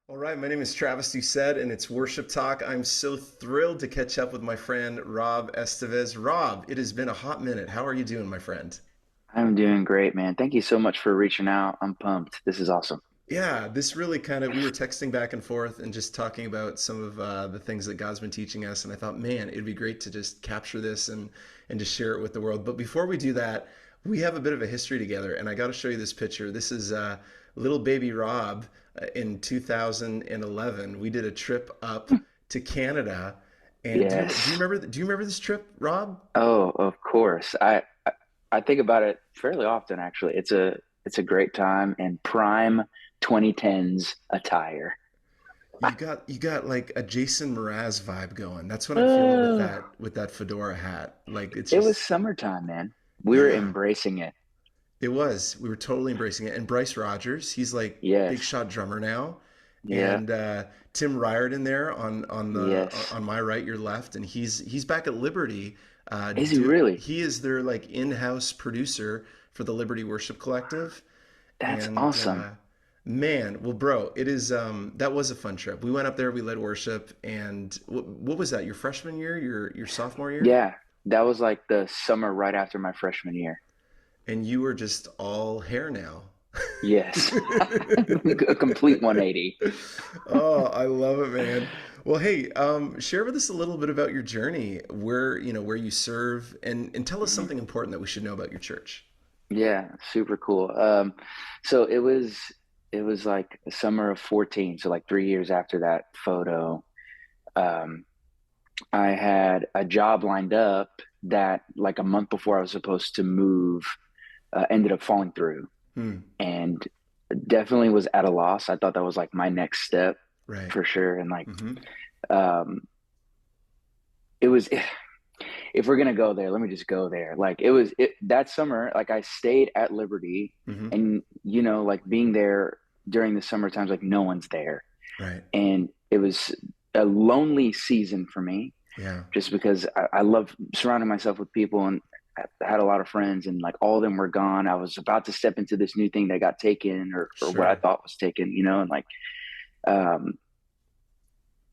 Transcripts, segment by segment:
All right, my name is Travis Doucette, and it's Worship Talk. I'm so thrilled to catch up with my friend Rob Estevez. Rob, it has been a hot minute. How are you doing, my friend? I'm doing great, man. Thank you so much for reaching out. I'm pumped. This is awesome. Yeah, this really we were texting back and forth and just talking about some of the things that God's been teaching us. And I thought, man, it'd be great to just capture this and just share it with the world. But before we do that, we have a bit of a history together. And I got to show you this picture. This is little baby Rob in 2011. We did a trip up to Canada. And do you Yes. remember, do you remember this trip, Rob? Oh, of course. I think about it fairly often, actually. It's a great time and prime 2010s attire. You got like a Jason Mraz vibe going. That's what I'm feeling with Oh, that fedora hat. Like it's it was just summertime, man. We were yeah, embracing it. it was. We were totally embracing it. And Bryce Rogers, he's like big Yes. shot drummer now. Yeah. And Tim Riordan there Yes. on my right, your left, and he's back at Liberty. Is he really? He is their like in-house producer for the Liberty Worship Collective. That's And awesome. man, well, bro, it is that was a fun trip. We went up there, we led worship, and what was that? Your freshman year, your sophomore year, Yeah. That was like the summer right after my freshman year. and you were just all hair now. Yes. A complete 180. Oh, I love it, man. Well, hey, share with us a little bit about your journey, where you serve, and tell us Mhm. something important that we should know about your church. Yeah, super cool. So it was like the summer of 14, so like 3 years after that photo. Um, I had a job lined up that like a month before I was supposed to move, ended up falling through Hmm. and definitely was at a loss. I thought that was like my next step Right. for sure. And like Mm-hmm. um it was if we're gonna go there, let me just go there. Like it that summer, like I stayed at Liberty, Mm-hmm. and like being there during the summer times, like no one's there, Right. and it was a lonely season for me, Yeah. just because I love surrounding myself with people, and I had a lot of friends, and like all of them were gone. I was about to step into this new thing that got taken, or what I Sure. thought was taken, and like, um,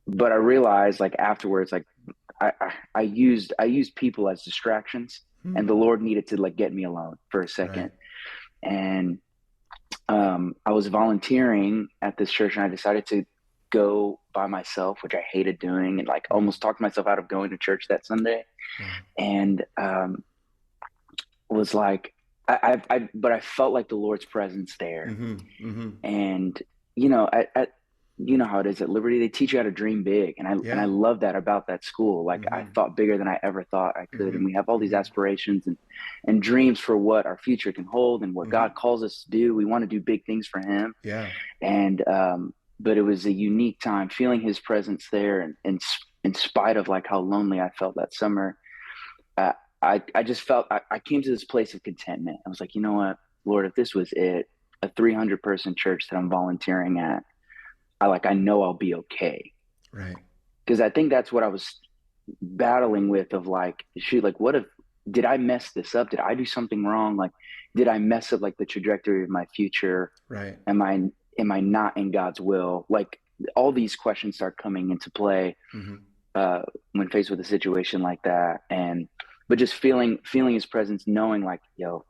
but I realized like afterwards, like I used people as distractions, and the Hmm. Lord needed to like get me alone for a second. Right. And I was volunteering at this church, and I decided to go by myself, which I hated doing, and like Hmm. almost talked myself out of going to church that Sunday. Wow. And was like, but I felt like the Lord's presence there. Mm-hmm. Mm-hmm. And how it is at Liberty, they teach you how to dream big, and I Yeah. love that about that school. Like I Mm-hmm. thought bigger than I ever thought I could, Mm-hmm. and we have all these Mm-hmm. aspirations and dreams for what our future can hold and what Mm-hmm. God calls us to do. We want to do big things for Him, Yeah. and but it was a unique time feeling His presence there, and in spite of like how lonely I felt that summer, uh, I just felt I came to this place of contentment. I was like, you know what, Lord, if this was it, a 300-person church that I'm volunteering at, I know I'll be okay. Right. Because I think that's what I was battling with, of like, shoot, like what if, did I mess this up? Did I do something wrong? Like, did I mess up like the trajectory of my future? Right. Am I not in God's will? Like all these questions start coming into play Mm-hmm. uh when faced with a situation like that. And but just feeling his presence, knowing like, yo,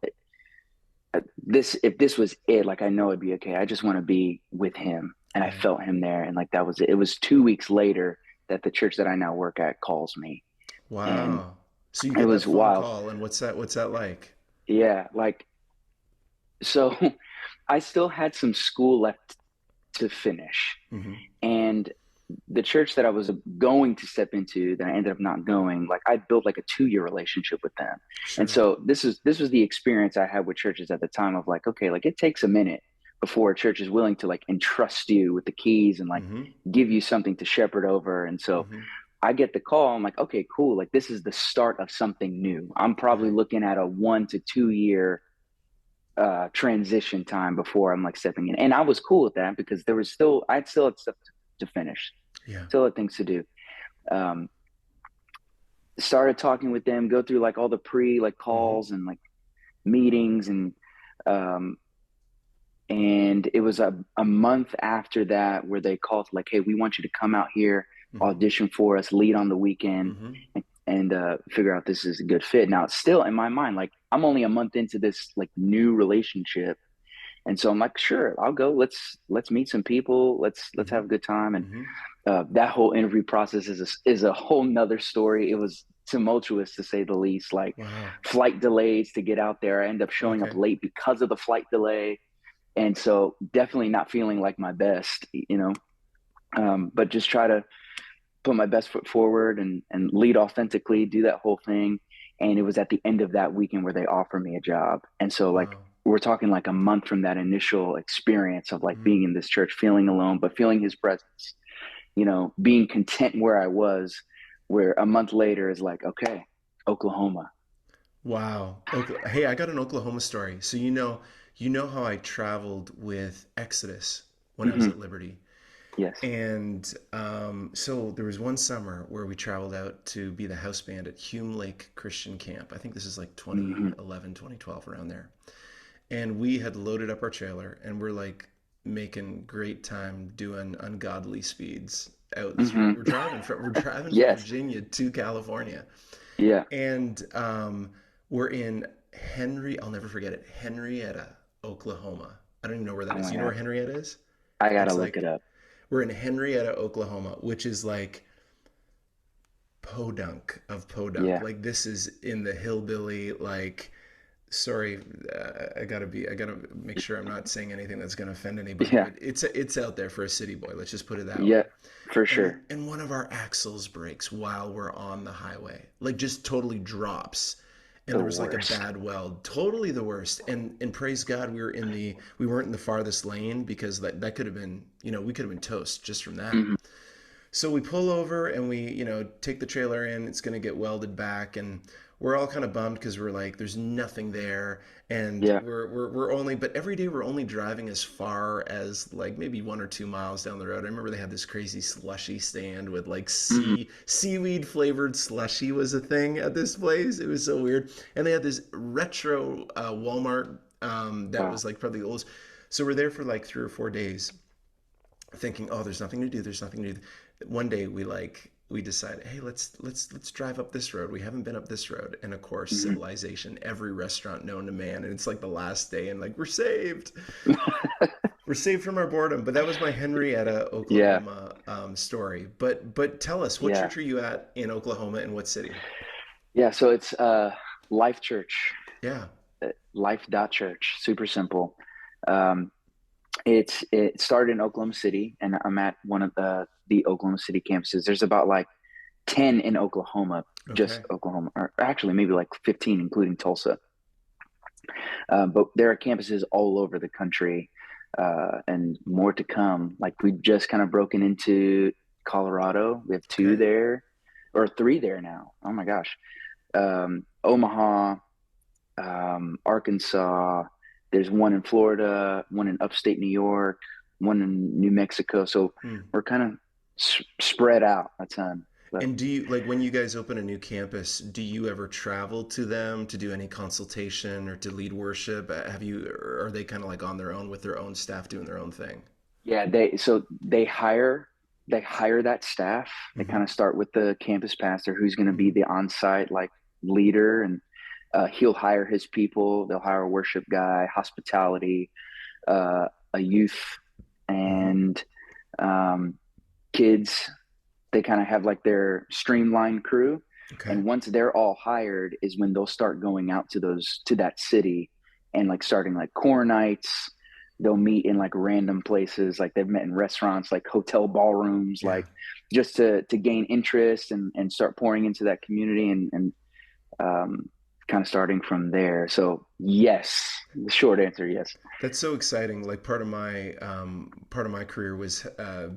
this if this was it, like I know it'd be okay. I just want to be with him. And I Right. felt him there. And like that was it. It was 2 weeks later that the church that I now work at calls me. And Wow. So you it get that was phone wild. call, and what's that like? Yeah. Like, so I still had some school left to finish. Mm-hmm. And the church that I was going to step into, that I ended up not going, like I built like a 2 year relationship with them. And Sure. so this was the experience I had with churches at the time, of like, okay, like it takes a minute before a church is willing to like entrust you with the keys and like Mm-hmm. give you something to shepherd over. And so Mm-hmm. I get the call. I'm like, okay, cool. Like this is the start of something new. I'm probably Right. looking at a 1 to 2 year transition time before I'm like stepping in. And I was cool with that because I still had stuff to finish, Yeah. still had things to do. Um, Started talking with them, go through like all the pre like Mm-hmm. calls and like meetings, and um, And it was a month after that where they called like, hey, we want you to come out here, Mm-hmm. audition for us, lead on the weekend, Mm-hmm. and figure out this is a good fit. Now it's still in my mind, like I'm only a month into this like new relationship. And so I'm like, sure, I'll go. Let's meet some people. Let's Mm-hmm. have a good time. And Mm-hmm. that whole interview process is a whole nother story. It was tumultuous to say the least. Like Wow. flight delays to get out there. I end up showing up Okay. late because of the flight delay, and so definitely not feeling like my best. But just try to put my best foot forward and lead authentically, do that whole thing. And it was at the end of that weekend where they offered me a job. And so like Wow. we're talking like a month from that initial experience of like Mm. being in this church, feeling alone, but feeling his presence, being content where I was, where a month later is like, okay, Oklahoma. Wow. Hey, I got an Oklahoma story. So you know how I traveled with Exodus when I was Hmm. at Liberty. Yes. And so there was one summer where we traveled out to be the house band at Hume Lake Christian Camp. I think this is like Hmm. 2011, 2012, around there. And we had loaded up our trailer and we're like making great time doing ungodly speeds out through. Hmm. We're driving from Yes. Virginia to California, Yeah. and we're in I'll never forget it, Henrietta, Oklahoma. I don't even know where that Oh is. my You know where gosh. Henrietta is? I gotta It's look it like up. we're in Henrietta, Oklahoma, which is like podunk of podunk. Yeah. Like this is in the hillbilly, like, sorry, I gotta make sure I'm not saying anything that's gonna offend anybody, Yeah. but it's out there for a city boy. Let's just put it that way. Yeah. For And sure. and one of our axles breaks while we're on the highway, like just totally drops. And The there was like a worst. bad weld, totally the worst. And praise God, we weren't in the farthest lane, because that could have been, we could have been toast just from that. Hmm. So we pull over and we, take the trailer in. It's going to get welded back, and we're all kind of bummed because we're like, there's nothing there, and Yeah. we're only, but every day we're only driving as far as like maybe 1 or 2 miles down the road. I remember they had this crazy slushy stand with like Hmm. seaweed flavored slushy was a thing at this place. It was so weird, and they had this retro Walmart that Wow. was like probably the oldest. So we're there for like 3 or 4 days, thinking, oh, there's nothing to do. There's nothing to do. One day we decided, hey, let's drive up this road. We haven't been up this road, and of course, Hmm. civilization, every restaurant known to man, and it's like the last day, and like we're saved. We're saved from our boredom. But that was my Henrietta, Yeah. Oklahoma story. But tell us, what Yeah. church are you at in Oklahoma, and what city? Yeah. So it's Life.Church, Yeah. Life.Church. Super simple. Um, it started in Oklahoma City, and I'm at one of the Oklahoma City campuses. There's about like 10 in Oklahoma, just Okay. Oklahoma, or actually maybe like 15, including Tulsa. But there are campuses all over the country, and more to come. Like we just kind of broken into Colorado. We have two Okay. there, or three there now. Oh my gosh. Omaha, Arkansas. There's one in Florida, one in upstate New York, one in New Mexico. So Hmm. we're kind of spread out a ton. But And do you, like, when you guys open a new campus, do you ever travel to them to do any consultation or to lead worship? Or are they kind of like on their own with their own staff doing their own thing? yeah, they hire that staff. They Mm-hmm. kind of start with the campus pastor who's going to be Mm-hmm. the on-site like leader, and he'll hire his people. They'll hire a worship guy, hospitality, a youth, Mm-hmm. and um, kids. They kind of have like their streamlined crew, Okay. and once they're all hired is when they'll start going out to that city and like starting like core nights. They'll meet in like random places, like they've met in restaurants, like hotel ballrooms, Yeah. like just to gain interest and start pouring into that community, and um, kind of starting from there. So yes, the short answer, yes. That's so exciting. Like part of my career was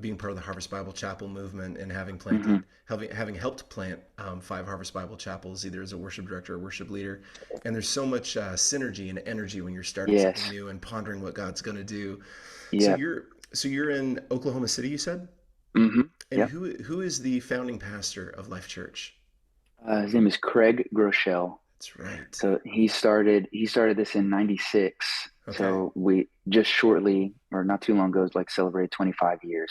being part of the Harvest Bible Chapel movement, and Hmm. having helped plant 5 Harvest Bible chapels, either as a worship director or worship leader. And there's so much synergy and energy when you're starting something Yes. new and pondering what God's going to do. So Yeah. you're in Oklahoma City, you said, Hmm. and Yeah. who is the founding pastor of Life Church? His name is Craig Groeschel. That's right. So he started this in '96. Okay. So we just shortly, or not too long ago, like celebrated 25 years.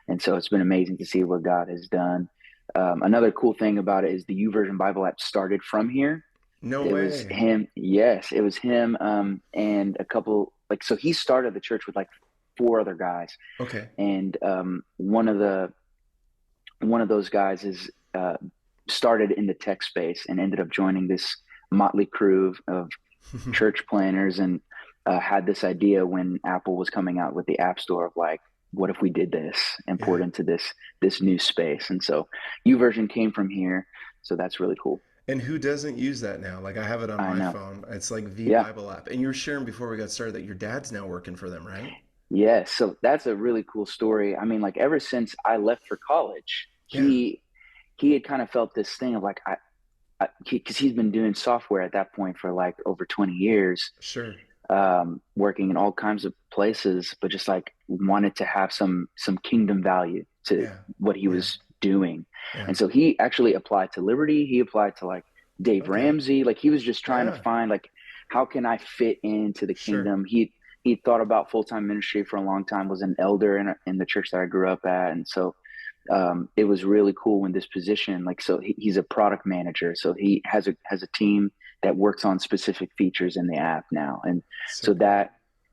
And so it's been amazing to see what God has done. Another cool thing about it is the YouVersion Bible app started from here. No It was way. him. Yes, it was him. And a couple, like, so he started the church with like four other guys. Okay. And one of those guys is started in the tech space and ended up joining this motley crew of church planners, and had this idea when Apple was coming out with the App Store of like, what if we did this and poured Yeah. into this new space? And so YouVersion came from here, so that's really cool. And who doesn't use that now? Like I have it on I my know. phone. It's like the Yeah. Bible app. And you were sharing before we got started that your dad's now working for them, right? Yeah. So that's a really cool story. I mean, like ever since I left for college, Yeah. he had kind of felt this thing of like because he's been doing software at that point for like over 20 years, Sure. working in all kinds of places, but just like wanted to have some kingdom value to Yeah. what he Yeah. was doing. Yeah. And so he actually applied to Liberty. He applied to like Dave Okay. Ramsey. Like he was just trying to Yeah. find like, how can I fit into the Sure. kingdom? He thought about full-time ministry for a long time, was an elder in the church that I grew up at. And so it was really cool when this position, like, so he's a product manager, so he has a team that works on specific features in the app now. And So so cool.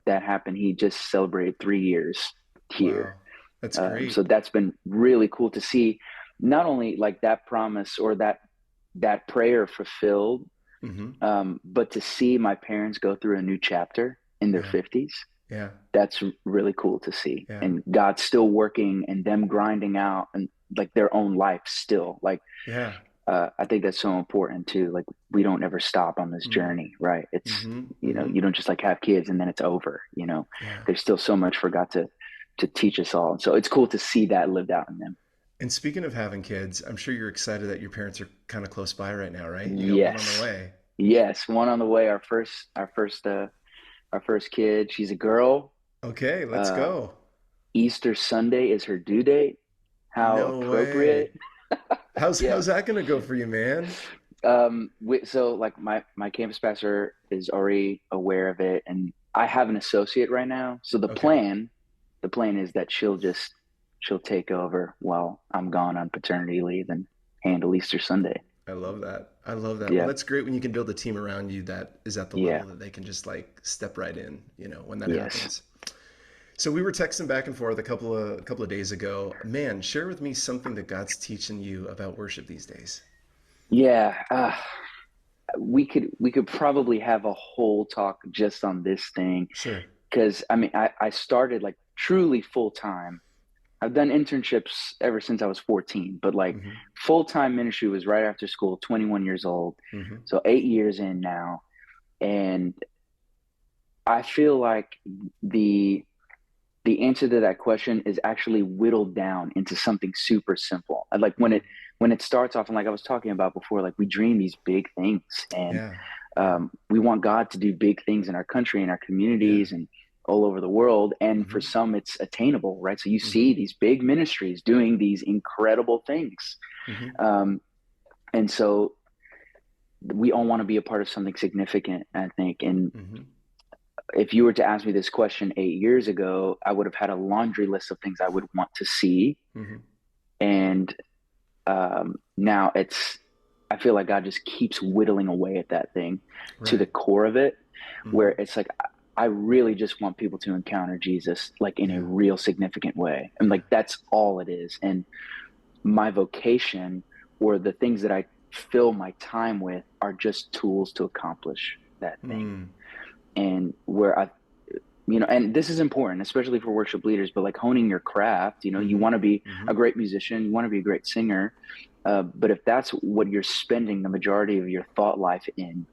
that happened. He just celebrated 3 years here. Wow. That's great. So that's been really cool to see, not only like that promise or that prayer fulfilled, Mm-hmm. but to see my parents go through a new chapter in their Yeah. 50s. Yeah. That's really cool to see, Yeah. and God's still working and them grinding out and like their own life still like, Yeah. I think that's so important too. Like we don't ever stop on this Mm. journey, right? It's, Mm-hmm. you know, Mm-hmm. you don't just like have kids and then it's over, you know. Yeah. There's still so much for God to teach us all, and so it's cool to see that lived out in them. And speaking of having kids, I'm sure you're excited that your parents are kind of close by right now, right? You got one on the Yes, way. yes, one on the way. Our first kid, she's a girl. Okay, let's uh go. Easter Sunday is her due date. How No appropriate. way. How's Yeah. that gonna go for you, man? So like my campus pastor is already aware of it, and I have an associate right now. So Okay. the plan is that she'll take over while I'm gone on paternity leave and handle Easter Sunday. I love that. I love that. Well, Yeah, that's great when you can build a team around you that is at the yeah, level that they can just like step right in, when that yes, happens. So we were texting back and forth a couple of days ago. Man, share with me something that God's teaching you about worship these days. yeah. We could probably have a whole talk just on this thing, Sure. because I mean I started like truly full time. I've done internships ever since I was 14, but like Mm-hmm. full time ministry was right after school, 21 years old. Mm-hmm. So 8 years in now. And I feel like the the answer to that question is actually whittled down into something super simple. And like Mm. when it starts off, and like I was talking about before, like we dream these big things, and Yeah. Yeah. we want God to do big things in our country, in our Yeah. communities, and all over the world. And for Mm-hmm. some, it's attainable, right? So you Mm-hmm. see these big ministries doing these incredible things. Mm-hmm. Um, and so we all want to be a part of something significant, I think. And Mm-hmm. if you were to ask me this question 8 years ago, I would have had a laundry list of things I would want to see. Mm-hmm. And now I feel like God just keeps whittling away at that thing to the Right. core of it, where Mm-hmm. it's like, I really just want people to encounter Jesus like in a Yeah. real significant way. And Yeah. like, that's all it is. And my vocation, or the things that I fill my time with, are just tools to accomplish that thing. Mm. And where and this is important, especially for worship leaders, but like honing your craft, you Mm-hmm. want to be Mm-hmm. a great musician, you want to be a great singer. But if that's what you're spending the majority of your thought life in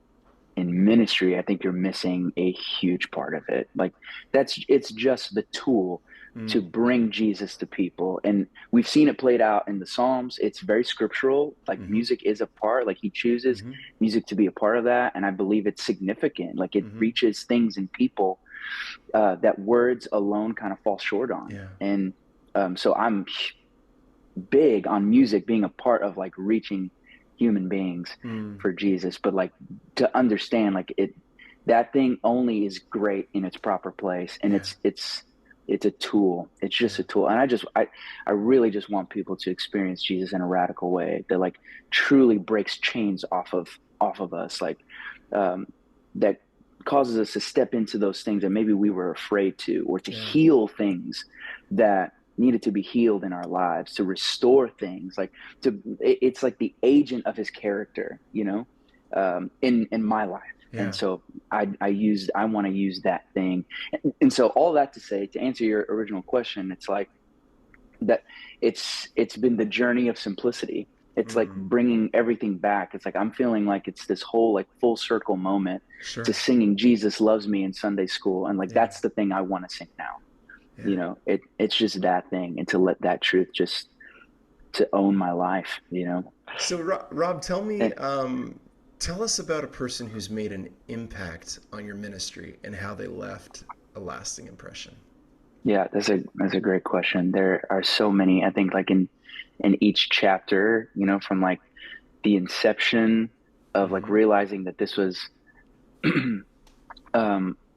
ministry, I think you're missing a huge part of it. Like it's just the tool to Mm. bring Jesus to people. And we've seen it played out in the Psalms. It's very scriptural. Like Mm-hmm. music is a part, like he chooses Mm-hmm. music to be a part of that. And I believe it's significant. Like it Mm-hmm. reaches things in people that words alone kind of fall short on. Yeah. And so I'm big on music being a part of like reaching human beings Mm. for Jesus, but like to understand like that thing only is great in its proper place, and Yeah. it's a tool. It's just Yeah. a tool. And I really just want people to experience Jesus in a radical way that like truly breaks chains off of us, like um, that causes us to step into those things that maybe we were afraid to, or to Yeah. heal things that needed to be healed in our lives, to restore things, like it's like the agent of his character, in my life. And Yeah. so I want to use that thing. And so all that to say, to answer your original question, it's like that it's been the journey of simplicity. It's like Mm. bringing everything back. It's like I'm feeling like it's this whole like full circle moment to Sure. singing Jesus Loves Me in Sunday school, and like Yeah. that's the thing I want to sing now. Yeah. It's just that thing, and to let that truth just to own my life. So, Rob, tell me, And tell us about a person who's made an impact on your ministry and how they left a lasting impression. yeah, that's a great question. There are so many. I think like in each chapter, from like the inception of like Mm-hmm. realizing that this was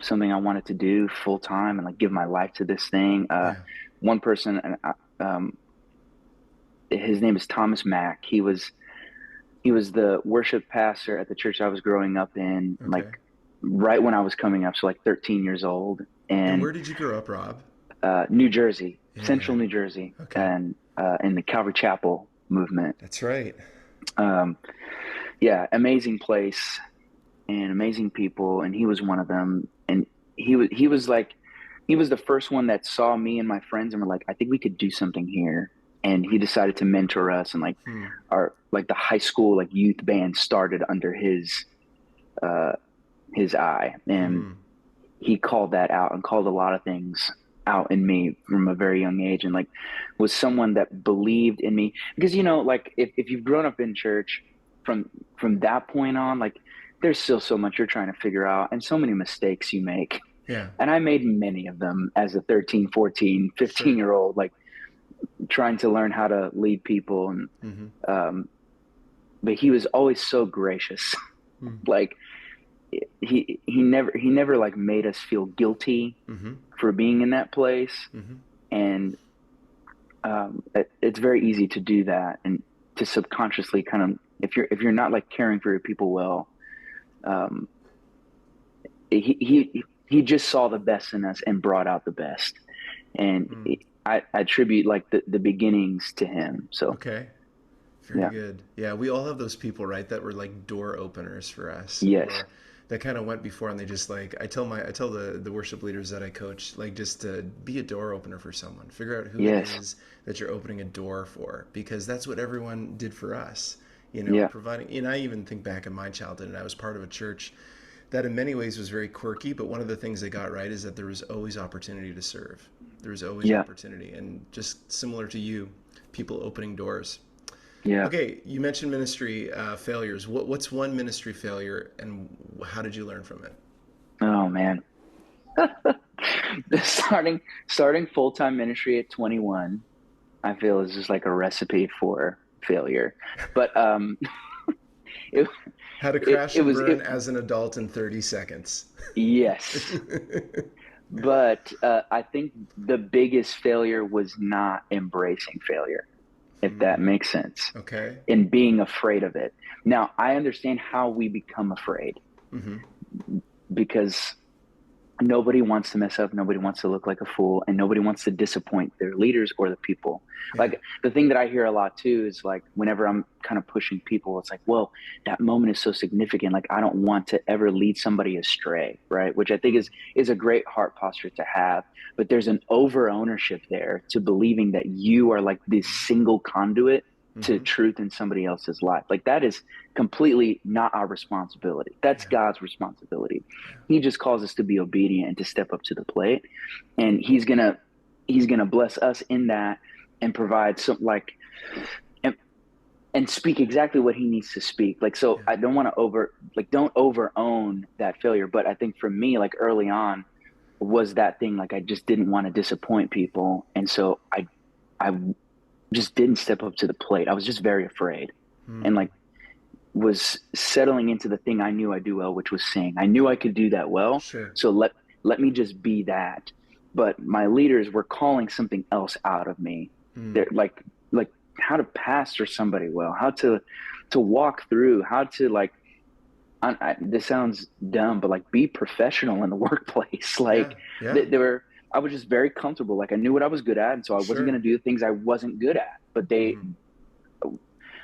something I wanted to do full time and like give my life to this thing. Yeah. One person, and his name is Thomas Mack. He was the worship pastor at the church I was growing up in, like Okay. right when I was coming up, so like 13 years old, And and where did you grow up, Rob? New Jersey, Yeah. Central New Jersey, Okay. and in the Calvary Chapel movement. That's right. Um, yeah, amazing place and amazing people, and he was one of them. And he was like he was the first one that saw me and my friends and were like, I think we could do something here. And he decided to mentor us, and like Hmm. our like the high school like youth band started under uh his eye, and Hmm. he called that out and called a lot of things out in me from a very young age, and like was someone that believed in me, because like if you've grown up in church from from that point on, like there's still so much you're trying to figure out and so many mistakes you make, Yeah. and I made many of them as a 13, 14, 15 Sure. year old, like trying to learn how to lead people. And Mm-hmm. um but he was always so gracious. Hmm. Like he never like made us feel guilty Mm-hmm. for being in that place. Mm-hmm. And it's very easy to do that, and to subconsciously kind of, if you're not like caring for your people well, um, he just saw the best in us and brought out the best. And Hmm. I attribute like the beginnings to him. So Okay. Very yeah. good. Yeah, we all have those people, right, that were like door openers for us, Yes. or that kind of went before and they just like I tell the worship leaders that I coach, like just to be a door opener for someone. Figure out who it Yes. is that you're opening a door for, because that's what everyone did for us. Yeah. Providing, and I even think back in my childhood, and I was part of a church that in many ways was very quirky, but one of the things they got right is that there was always opportunity to serve. There was always Yeah. opportunity, and just similar to you, people opening doors. Yeah. Okay, you mentioned ministry failures. What's one ministry failure, and how did you learn from it? Oh man. starting full-time ministry at 21, I feel, is just like a recipe for failure. But it How to it crash it and was burn it as an adult in 30 seconds. yes. But I think the biggest failure was not embracing failure, if that Hmm. makes sense, Okay. and being afraid of it. Now, I understand how we become afraid, Hmm. because nobody wants to mess up, nobody wants to look like a fool, and nobody wants to disappoint their leaders or the people. Yeah. Like the thing that I hear a lot too is like whenever I'm kind of pushing people, it's like, well, that moment is so significant, like I don't want to ever lead somebody astray, right? Which I think Mm. is a great heart posture to have. But there's an over ownership there to believing that you are like this single conduit to Hmm. truth in somebody else's life. Like that is completely not our responsibility. That's Yeah. God's responsibility. Yeah. He just calls us to be obedient and to step up to the plate, and he's gonna bless us in that, and provide some like, and, and speak exactly what he needs to speak. Like, so Yeah. I don't want to don't over own that failure. But I think for me, like early on, was that thing, like I just didn't want to disappoint people, and so I just didn't step up to the plate. I was just very afraid, and Hmm. like was settling into the thing I knew I do well, which was sing. I knew I could do that well, Sure. so let me just be that. But my leaders were calling something else out of me. Mm. They're like how to pastor somebody well, how to walk through, how to like this sounds dumb, but like be professional in the workplace. Yeah. Like Yeah. they were, I was just very comfortable. Like I knew what I was good at, and so I wasn't Sure. going to do the things I wasn't good at. But Hmm.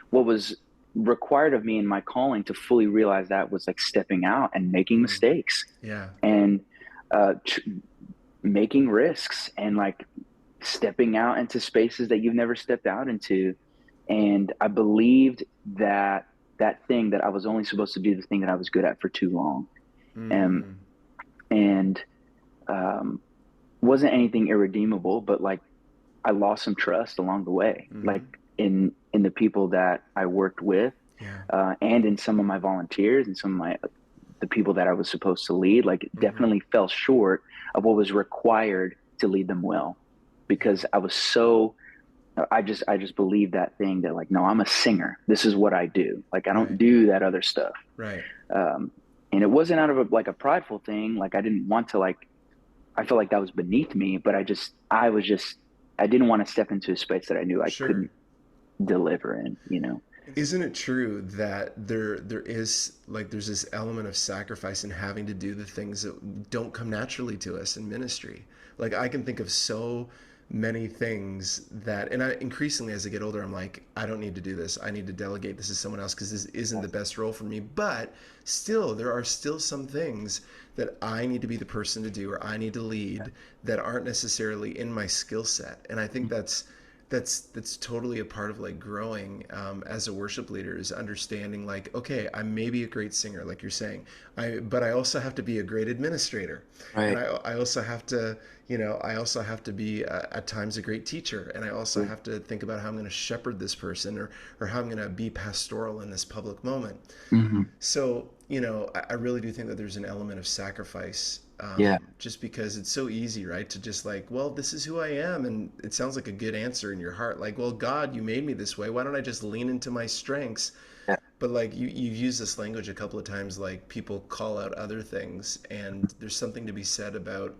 what was required of me in my calling to fully realize that was like stepping out and making Mm. mistakes Yeah. and uh, making risks and like stepping out into spaces that you've never stepped out into. And I believed that that thing that I was only supposed to do the thing that I was good at for too long. Um, Mm. and um, wasn't anything irredeemable, but like I lost some trust along the way, like Hmm. in the people that I worked with, Yeah. and in some of my volunteers and some of my the people that I was supposed to lead. Like it Hmm. definitely fell short of what was required to lead them well, Yeah. because I was so I just believe that thing that like no, I'm a singer. This is what I do. Like I don't Right. do that other stuff. Right. Um, and it wasn't out of like a prideful thing. Like I didn't want to like I felt like that was beneath me, but I was just I didn't want to step into a space that I knew I Sure. couldn't deliver in, you know. Isn't it true that there is like there's this element of sacrifice in having to do the things that don't come naturally to us in ministry? Like I can think of so many things that, and I increasingly as I get older, I'm like, I don't need to do this. I need to delegate this to someone else because this isn't the best role for me. But still, there are still some things that I need to be the person to do or I need to lead that aren't necessarily in my skill set. And I think that's totally a part of like growing as a worship leader is understanding like, okay, I may be a great singer like you're saying, but I also have to be a great administrator, and Right. I also have to, I also have to be at times a great teacher, and I also Yeah. have to think about how I'm going to shepherd this person, or how I'm going to be pastoral in this public moment. Hmm. So, I really do think that there's an element of sacrifice, Yeah. just because it's so easy, right? To just like, well, this is who I am. And it sounds like a good answer in your heart. Like, well, God, you made me this way. Why don't I just lean into my strengths? Yeah. But like you've used this language a couple of times, like people call out other things. And there's something to be said about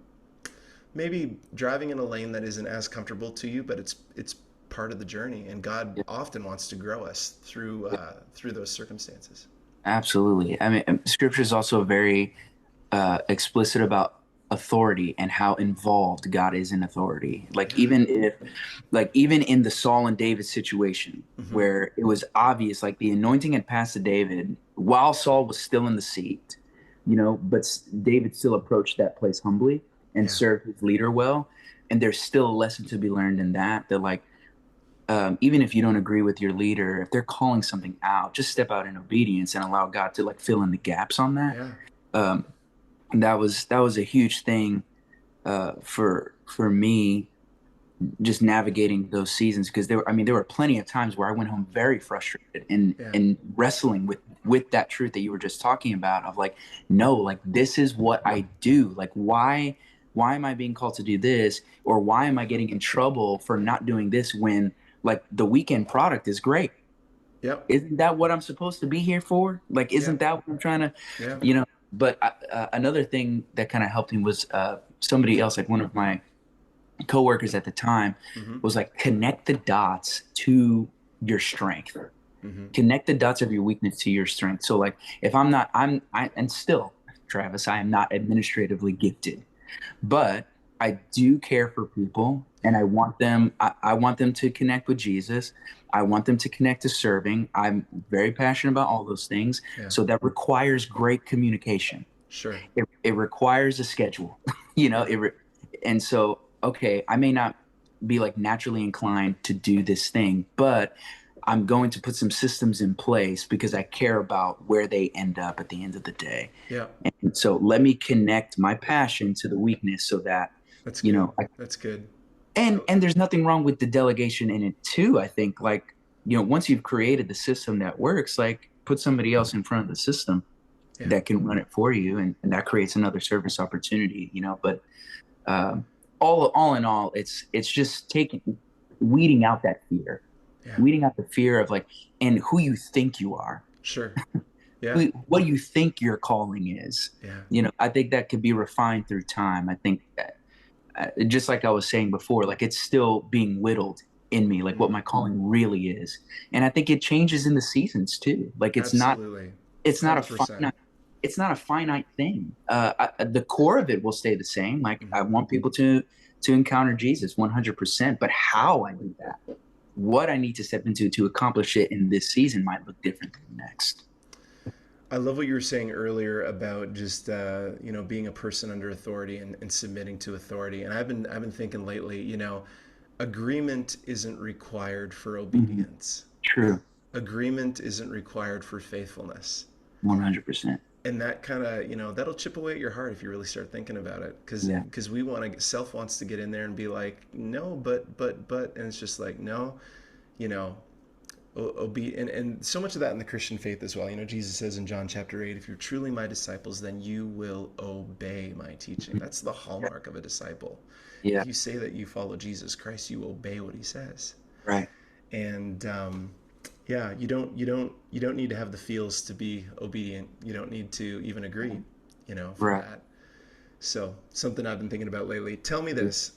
maybe driving in a lane that isn't as comfortable to you, but it's part of the journey. And God Yeah. often wants to grow us through those circumstances. Absolutely. I mean, scripture is also very explicit about authority and how involved God is in authority. Yeah. Like even in the Saul and David situation, Hmm. where it was obvious, like the anointing had passed to David while Saul was still in the seat, but David still approached that place humbly and Yeah. served his leader well. And there's still a lesson to be learned in that like, even if you don't agree with your leader, if they're calling something out, just step out in obedience and allow God to like fill in the gaps on that. Yeah. Um, that was a huge thing for me, just navigating those seasons, because there were plenty of times where I went home very frustrated and Yeah. and wrestling with that truth that you were just talking about of like, no, like this is what I do. Like why am I being called to do this, or why am I getting in trouble for not doing this when like the weekend product is great? Yep. Isn't that what I'm supposed to be here for? Like, isn't Yep. that what I'm trying to, Yeah. you know? But another thing that kind of helped me was somebody else, like one of my coworkers at the time, Hmm. was like, connect the dots to your strength. Hmm. Connect the dots of your weakness to your strength. So, like, if I'm not, and still, Travis, I am not administratively gifted, but I do care for people, and Yeah. I want them to connect with Jesus. I want them to connect to serving. I'm very passionate about all those things. Yeah. So that requires great communication. Sure. It requires a schedule, you know, Yeah. and so, okay, I may not be like naturally inclined to do this thing, but I'm going to put some systems in place because I care about where they end up at the end of the day. Yeah. And so let me connect my passion to the weakness so that, That's you good. know, That's good. and there's nothing wrong with the delegation in it too. I think like, once you've created the system that works, like put somebody else in front of the system Yeah. that can run it for you, and that creates another service opportunity. But um, all in all, it's just taking weeding out that fear, Yeah. weeding out the fear of like, and who you think you are. Sure. Yeah. What do you think your calling is? Yeah. I think that could be refined through time. I think that, just like I was saying before, like it's still being whittled in me, like what Mm. my calling really is. And I think it changes in the seasons too. Like Absolutely. it's not a 100%. finite, it's not a finite thing. The core of it will stay the same. Like I Hmm. want people to encounter Jesus 100%, but how I do that, what I need to step into to accomplish it in this season might look different than next. I love what you were saying earlier about just being a person under authority and submitting to authority. And I've been thinking lately, agreement isn't required for Mhm. obedience. True. Agreement isn't required for faithfulness. 100%. And that kind of, that'll chip away at your heart if you really start thinking about it, because Yeah. we want to, self wants to get in there and be like, no, but, and it's just like, no, you know and so much of that in the Christian faith as well. Jesus says in John chapter 8, if you're truly my disciples, then you will obey my teaching. That's the hallmark of a disciple. Yeah. If you say that you follow Jesus Christ, you obey what he says. Right. And yeah, you don't need to have the feels to be obedient. You don't need to even agree, for Right. that. So something I've been thinking about lately. Tell me this: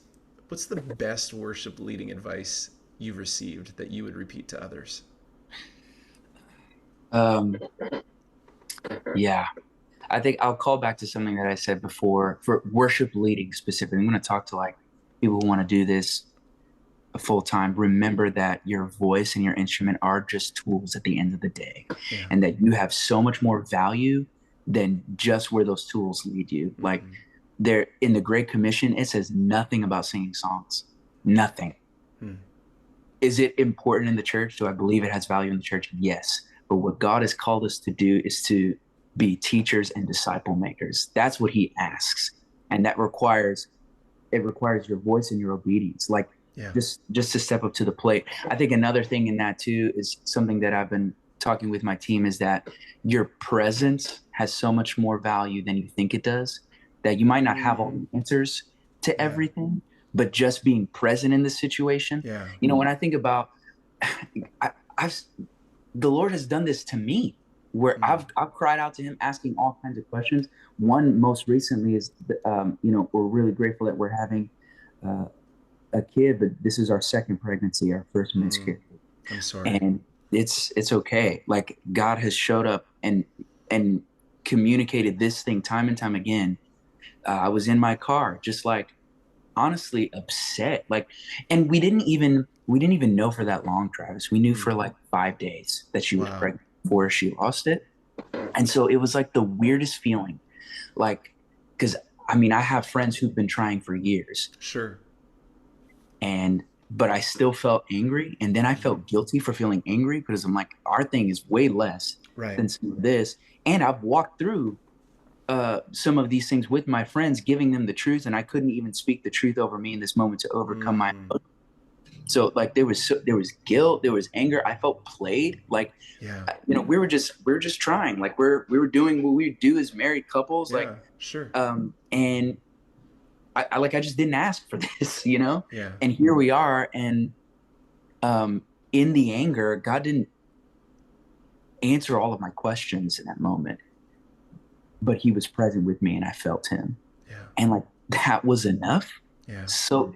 what's the best worship leading advice you've received that you would repeat to others? Um, yeah. I think I'll call back to something that I said before for worship leading specifically. I'm going to talk to like people who want to do this full time. Remember that your voice and your instrument are just tools at the end of the day, Yeah. and that you have so much more value than just where those tools lead you. Like Mm-hmm. there in the Great Commission, it says nothing about singing songs. Nothing. Hmm. Is it important in the church? Do I believe it has value in the church? Yes. But what God has called us to do is to be teachers and disciple makers. That's what he asks. And that requires your voice and your obedience. Like Yeah. just to step up to the plate. I think another thing in that too is something that I've been talking with my team is that your presence has so much more value than you think it does. That you might not have all Mm. the answers to Yeah. everything, but just being present in the situation. Yeah. When I think about, I've the Lord has done this to me, where Mm. I've cried out to Him, asking all kinds of questions. One most recently is, we're really grateful that we're having uh, a kid, but this is our second pregnancy, our first Mm. miscarriage, I'm sorry. and it's okay. Like God has showed up and communicated this thing time and time again. I was in my car, just like honestly upset, like, and we didn't even know for that long, Travis. We knew Mm. for like 5 days that she was Wow. pregnant before she lost it. And so it was like the weirdest feeling, like, because I mean, I have friends who've been trying for years, Sure. and but I still felt angry, and then I Mm-hmm. felt guilty for feeling angry because I'm like, our thing is way less Right. than some of this, and I've walked through some of these things with my friends, giving them the truth, and I couldn't even speak the truth over me in this moment to overcome my Mm. emotions. So like there was guilt, there was anger. I felt played. Like Yeah. we were just trying. Like we were doing what we do as married couples. Like Yeah. Sure. and I just didn't ask for this. Yeah. And here we are. And in the anger, God didn't answer all of my questions in that moment, but He was present with me, and I felt Him. Yeah. And like that was enough. Yeah. So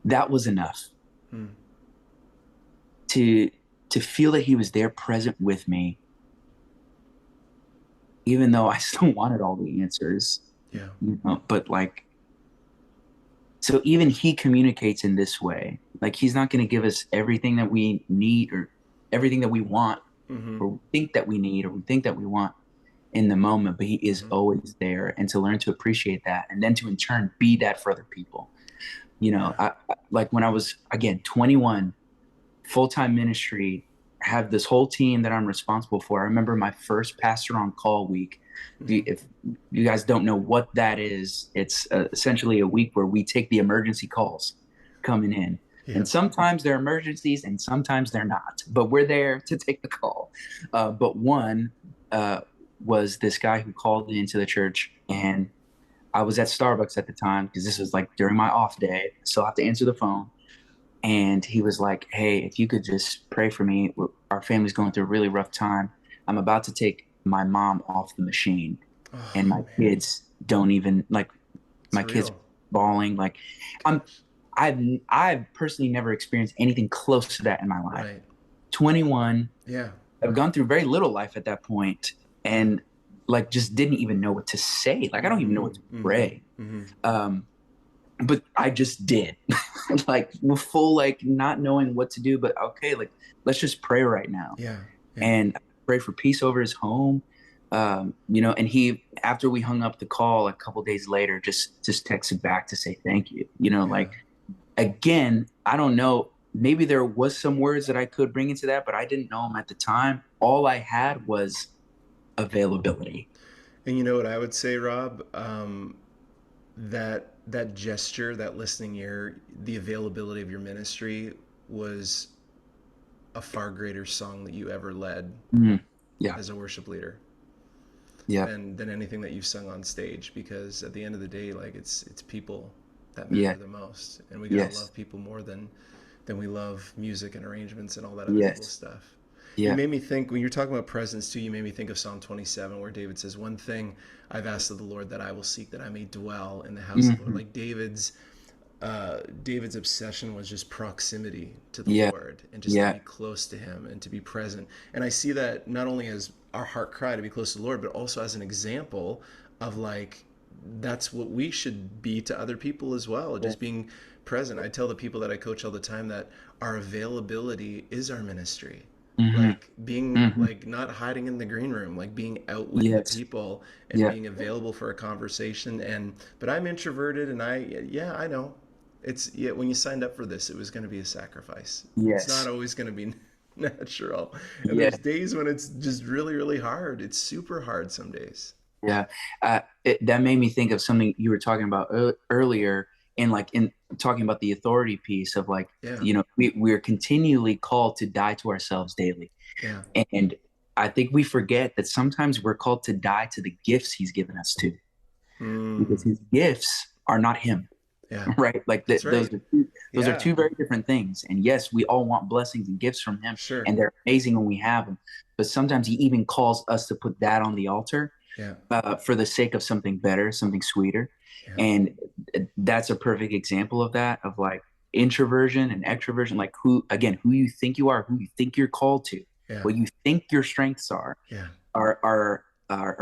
that was enough Mm. to to feel that He was there present with me, even though I still wanted all the answers. Yeah. But like, so even He communicates in this way. Like He's not going to give us everything that we need or everything that we want Mm-hmm. or we think that we need or we think that we want in the moment, but He is Mm-hmm. always there. And to learn to appreciate that, and then to in turn be that for other people. Yeah. Like when I was again 21, full-time ministry, have this whole team that I'm responsible for. I remember my first pastor on call week. Mm-hmm. If you guys don't know what that is, it's essentially a week where we take the emergency calls coming in. Yeah. And sometimes they're emergencies and sometimes they're not, but we're there to take the call. But one was this guy who called into the church, and I was at Starbucks at the time because this was like during my off day. So I have to answer the phone. and he was like, "Hey, if you could just pray for me, our family's going through a really rough time. I'm about to take my mom off the machine, and Oh my man, kids don't even like it's my kids real. bawling. Like I'm, Gosh. I've personally never experienced anything close to that in my life. Right. 21, Yeah. I've gone through very little life at that point, Yeah. and like just didn't even know what to say. Like I don't even know Mm-hmm. what to Mm-hmm. pray. Mm-hmm. Um, but I just did, like full like not knowing what to do. But okay, like let's just pray right now, Yeah. Yeah. and pray for peace over his home. And he, after we hung up the call a couple days later, just texted back to say thank you. Yeah. Like again, I don't know. Maybe there was some words that I could bring into that, but I didn't know them at the time. All I had was availability. And you know what I would say, Rob? That gesture, that listening ear, the availability of your ministry was a far greater song that you ever led Mhm. Yeah. as a worship leader Yeah. than anything that you've sung on stage, because at the end of the day, like it's people that Yeah. matter the most, and we gotta Yes. love people more than we love music and arrangements and all that other cool Yes. stuff. You Yeah. made me think, when you're talking about presence too, you made me think of Psalm 27, where David says, "One thing I've asked of the Lord, that I will seek, that I may dwell in the house of the Lord." Hmm. Like David's obsession was just proximity to the Yeah. Lord, and just to Yeah. be close to Him and to be present. And I see that not only as our heart cry to be close to the Lord, but also as an example of, like, that's what we should be to other people as well, Yeah. just being present. I tell the people that I coach all the time that our availability is our ministry. Hmm. Like being, Hmm. like, not hiding in the green room, like being out with the Yes. people and Yeah. being available for a conversation. And but I'm introverted, and I know it's, yeah, when you signed up for this, it was going to be a sacrifice. It's not Yes. always going to be natural, and Yeah. there's days when it's just really, really hard. It's super hard some days. Yeah. That made me think of something you were talking about earlier, in like in talking about the authority piece of like, Yeah. we're continually called to die to ourselves daily. Yeah. And I think we forget that sometimes we're called to die to the gifts he's given us to, because Mm. his gifts are not him. Yeah. Right? Like That's right. those are Yeah. two very different things. And yes, we all want blessings and gifts from him, Sure. and they're amazing when we have them. But sometimes he even calls us to put that on the altar, Yeah. for the sake of something better, something sweeter. Yeah. And that's a perfect example of that, of like introversion and extroversion, like who you think you are, who you think you're called to, Yeah. what you think your strengths Yeah. are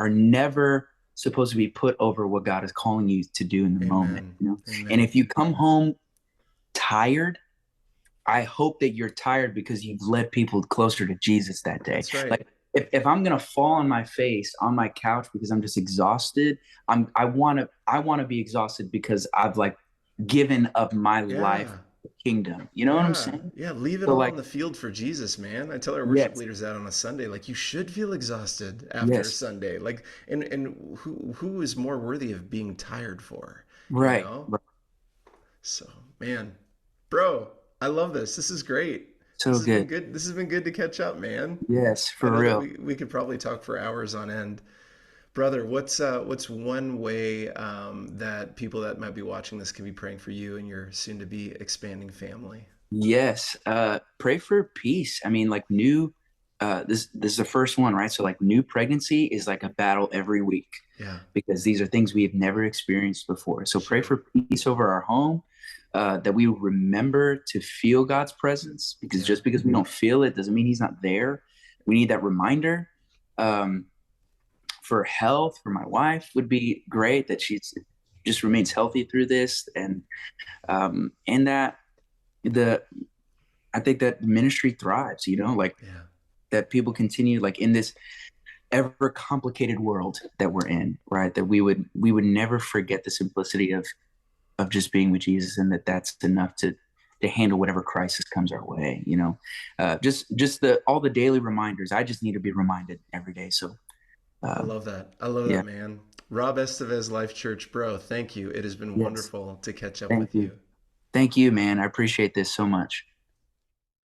never supposed to be put over what God is calling you to do in the moment, Amen. And Amen. if you come home tired, I hope that you're tired because you've led people closer to Jesus that day. That's right. Like if I'm gonna fall on my face on my couch because I'm just exhausted, I wanna be exhausted because I've like given up my life Yeah. to the kingdom. You know what I'm Yeah, saying? yeah, leave it So all on like the field for Jesus, man. I tell our worship yes, leaders that on a Sunday, like, you should feel exhausted after a yes, Sunday. Like, and who is more worthy of being tired for, you right, know? right. So, man, bro, I love this. This is great. This So has been good. good. This has been good to catch up, man. Yes, I for know that real. we could probably talk for hours on end. Brother, what's one way that people that might be watching this can be praying for you and your soon to be expanding family? Yes. Pray for peace. I mean, like this is the first one, right? So like new pregnancy is like a battle every week, Yeah, because these are things we have never experienced before. So pray sure. for peace over our home, that we remember to feel God's presence, because Yeah, just because we don't feel it doesn't mean he's not there. We need that reminder. Um, for health, for my wife would be great, that she's just remains healthy through this, and that the I think that ministry thrives, like yeah. that people continue like in this ever complicated world that we're in, right? That we would never forget the simplicity of just being with Jesus, and that's enough to handle whatever crisis comes our way, just the all the daily reminders. I just need to be reminded every day. So I um, love that. I love yeah, that, man. Rob Estevez, Life Church, bro. Thank you. It has been yes, wonderful to catch up thank with you. you. Thank you, man. I appreciate this so much.